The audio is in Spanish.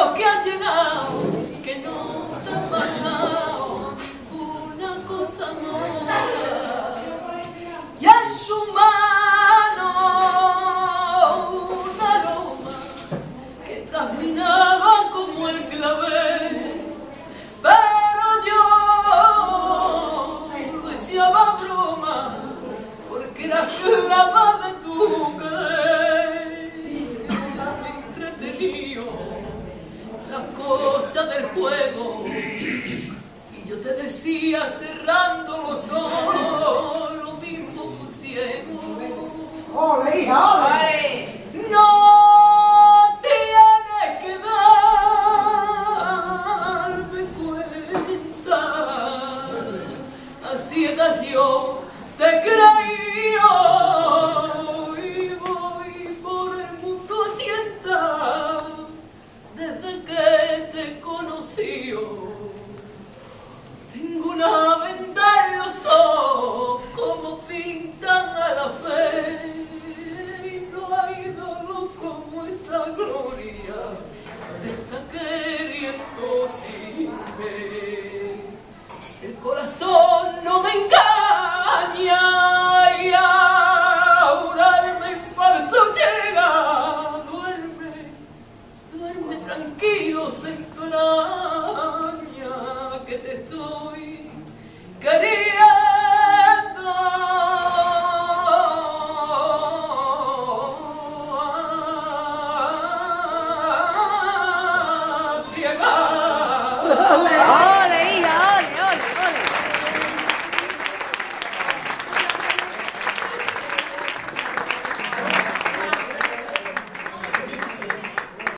lo que ha llegado, que no te ha pasado una cosa mala. Y en su mano un aroma que trasminaba como el clavel. Pero yo deseaba broma, porque era clava de tu querer. Me entretenido las cosas del juego, y yo te decía cerrando los ojos, lo mismo tu ciego. ¡Ole, hija!